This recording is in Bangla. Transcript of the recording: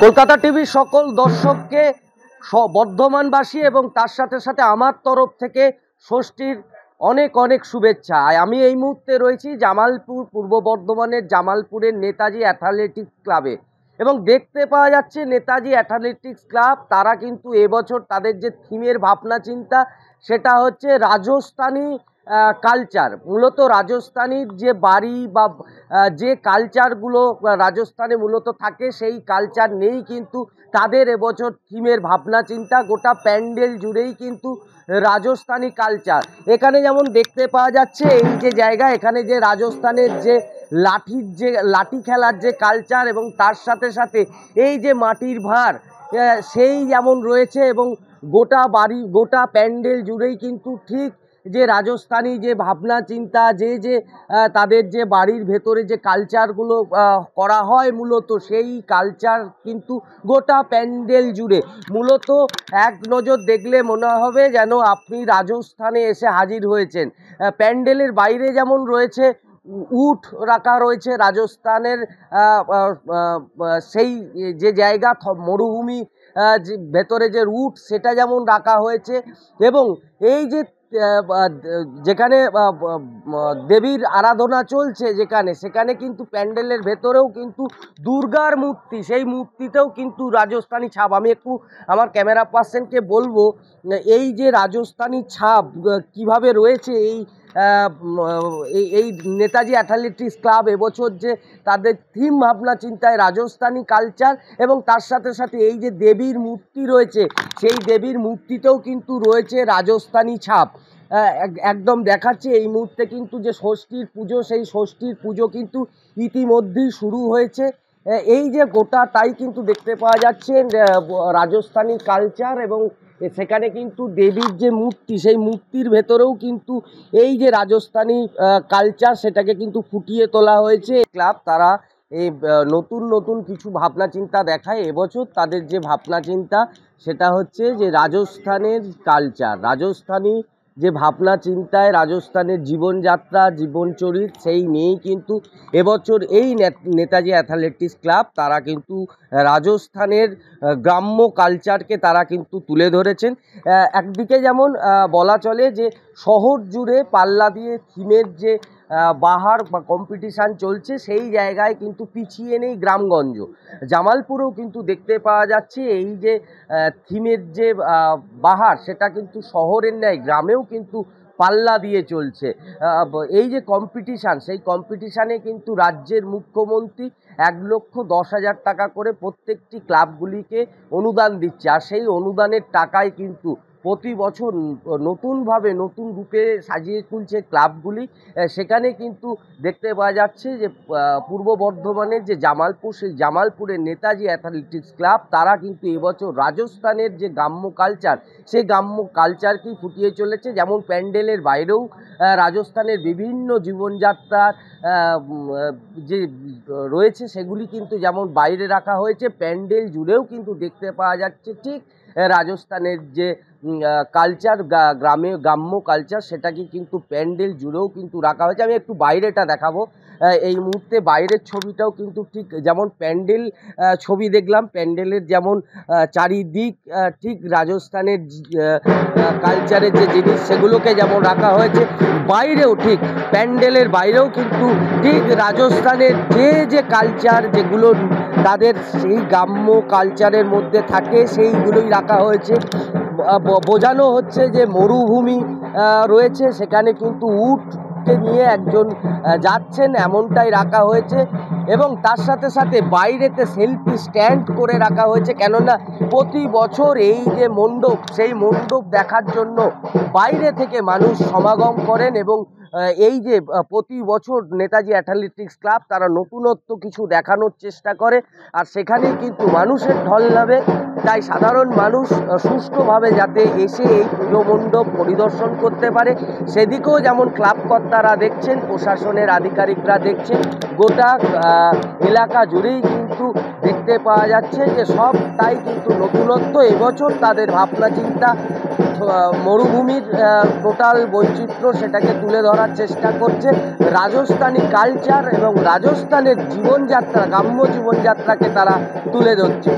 কলকাতা টিভির সকল দর্শককে বর্ধমানবাসী এবং তার সাথে সাথে আমার তরফ থেকে ষষ্ঠীর অনেক অনেক শুভেচ্ছা। আমি এই মুহূর্তে রয়েছি জামালপুর, পূর্ব বর্ধমানের জামালপুরের নেতাজি অ্যাথলেটিক্স ক্লাবে এবং দেখতে পাওয়া যাচ্ছে নেতাজি অ্যাথলেটিক্স ক্লাব তারা কিন্তু এবছর তাদের যে থিমের ভাবনা চিন্তা সেটা হচ্ছে রাজস্থানী কালচার। মূলত রাজস্থানীর যে বাড়ি বা যে কালচারগুলো রাজস্থানে মূলত থাকে সেই কালচার নেই, কিন্তু তাদের এবছর থিমের ভাবনা চিন্তা গোটা প্যান্ডেল জুড়েই কিন্তু রাজস্থানী কালচার। এখানে যেমন দেখতে পাওয়া যাচ্ছে এই যে জায়গা, এখানে যে রাজস্থানের যে লাঠি খেলার যে কালচার এবং তার সাথে সাথে এই যে মাটির ভাঁড় সেই যেমন রয়েছে এবং গোটা বাড়ি গোটা প্যান্ডেল জুড়েই কিন্তু ঠিক যে রাজস্থানী যে ভাবনা চিন্তা যে তাদের যে বাড়ির ভেতরে যে কালচারগুলো করা হয় মূলত সেই কালচার কিন্তু গোটা প্যান্ডেল জুড়ে। মূলত এক নজর দেখলে মনে হবে যেন আপনি রাজস্থানে এসে হাজির হয়েছেন। প্যান্ডেলের বাইরে যেমন রয়েছে উট রাখা রয়েছে রাজস্থানের সেই যে জায়গা মরুভূমি ভেতরে যে উট সেটা যেমন রাখা হয়েছে এবং এই যে যেখানে দেবীর আরাধনা চলছে সেখানে কিন্তু প্যান্ডেলের ভেতরেও কিন্তু দুর্গার মূর্তি, সেই মূর্তিতেও কিন্তু রাজস্থানী ছাপ। আমি একটু আমার ক্যামেরা পার্সনকে বলবো এই যে রাজস্থানী ছাপ কিভাবে রয়েছে এই নেতাজি অ্যাথলেটিক্স ক্লাব এবছর যে তাদের থিম ভাবনা চিন্তায় রাজস্থানী কালচার এবং তার সাথে সাথে এই যে দেবীর মূর্তি রয়েছে সেই দেবীর মূর্তিতেও কিন্তু রয়েছে রাজস্থানী ছাপ। একদম দেখাচ্ছে এই মুহূর্তে কিন্তু যে ষষ্ঠীর পুজো, সেই ষষ্ঠীর পুজো কিন্তু ইতিমধ্যেই শুরু হয়েছে। এই যে গোটাটাই কিন্তু দেখতে পাওয়া যাচ্ছে রাজস্থানী কালচার এবং সেখানে কিন্তু দেবীর যে মূর্তি সেই মূর্তির ভেতরেও কিন্তু এই যে রাজস্থানী কালচার সেটাকে কিন্তু ফুটিয়ে তোলা হয়েছে। ক্লাব তারা এই নতুন নতুন কিছু ভাবনা চিন্তা দেখায় এবছর। তাদের যে ভাবনা চিন্তা সেটা হচ্ছে যে রাজস্থানের কালচার, রাজস্থানী যে ভাবনা চিন্তায় রাজস্থানের জীবনযাত্রা জীবনচরিত সেই নিয়েই কিন্তু এবছর এই নেতাজি অ্যাথলেটিক্স ক্লাব তারা কিন্তু রাজস্থানের গ্রাম্য কালচারকে তারা কিন্তু তুলে ধরেছেন। একদিকে যেমন বলা চলে যে শহর জুড়ে পাল্লা দিয়ে থিমের যে বাহার বা কম্পিটিশান চলছে সেই জায়গায় কিন্তু পিছিয়ে নেই গ্রামগঞ্জ। জামালপুরেও কিন্তু দেখতে পাওয়া যাচ্ছে এই যে থিমের যে বাহার সেটা কিন্তু শহরের ন্যায় গ্রামেও কিন্তু পাল্লা দিয়ে চলছে। এই যে কম্পিটিশান সেই কম্পিটিশানে কিন্তু রাজ্যের মুখ্যমন্ত্রী 1,10,000 টাকা করে প্রত্যেকটি ক্লাবগুলিকে অনুদান দিচ্ছে, আর সেই অনুদানের টাকায় কিন্তু প্রতি বছর নতুনভাবে নতুন রূপে সাজিয়ে তুলছে ক্লাবগুলি। সেখানে কিন্তু দেখতে পাওয়া যাচ্ছে যে পূর্ব বর্ধমানের যে জামালপুর, সেই জামালপুরের নেতাজি অ্যাথলেটিক্স ক্লাব তারা কিন্তু এবছর রাজস্থানের যে গ্রাম্য কালচার সেই গ্রাম্য কালচারকেই ফুটিয়ে চলেছে। যেমন প্যান্ডেলের বাইরেও রাজস্থানের বিভিন্ন জীবনযাত্রার যে রয়েছে সেগুলি কিন্তু যেমন বাইরে রাখা হয়েছে, প্যান্ডেল জুড়েও কিন্তু দেখতে পাওয়া যাচ্ছে ঠিক রাজস্থানের যে কালচার গ্রাম্য কালচার সেটাকে কিন্তু প্যান্ডেল জুড়েও কিন্তু রাখা হয়েছে। আমি একটু বাইরেটা দেখাবো। এই মুহূর্তে বাইরের ছবিটাও কিন্তু ঠিক যেমন প্যান্ডেল ছবি দেখলাম, প্যান্ডেলের যেমন চারিদিক ঠিক রাজস্থানের কালচারের যে জিনিস সেগুলোকে যেমন রাখা হয়েছে, বাইরেও ঠিক প্যান্ডেলের বাইরেও কিন্তু ঠিক রাজস্থানের যে কালচার যেগুলো তাদের সেই গ্রাম্য কালচারের মধ্যে থাকে সেইগুলোই রাখা হয়েছে। বোঝানো হচ্ছে যে মরুভূমি রয়েছে সেখানে কিন্তু উটকে নিয়ে একজন যাচ্ছেন এমনটাই রাখা হয়েছে এবং তার সাথে সাথে বাইরেতে সেলফি স্ট্যান্ড করে রাখা হয়েছে, কেননা প্রতি বছর এই যে মণ্ডপ সেই মণ্ডপ দেখার জন্য বাইরে থেকে মানুষ সমাগম করেন এবং এই যে প্রতি বছর নেতাজি অ্যাথলেটিক্স ক্লাব তারা নতুনত্ব কিছু দেখানোর চেষ্টা করে আর সেখানেই কিন্তু মানুষের ঢল নামে। তাই সাধারণ মানুষ সুষ্ঠুভাবে যাতে এসে এই পুজো মণ্ডপ পরিদর্শন করতে পারে সেদিকেও যেমন ক্লাব কর্তারা দেখছেন, প্রশাসনের আধিকারিকরা দেখছেন, গোটা এলাকা জুড়েই কিন্তু দেখতে পাওয়া যাচ্ছে যে সবটাই কিন্তু নতুনত্ব। এবছর তাদের ভাবনা চিন্তা মরুভূমির টোটাল বৈচিত্র্য সেটাকে তুলে ধরার চেষ্টা করছে, রাজস্থানী কালচার এবং রাজস্থানের জীবনযাত্রা গ্রাম্য জীবনযাত্রাকে তারা তুলে ধরছে।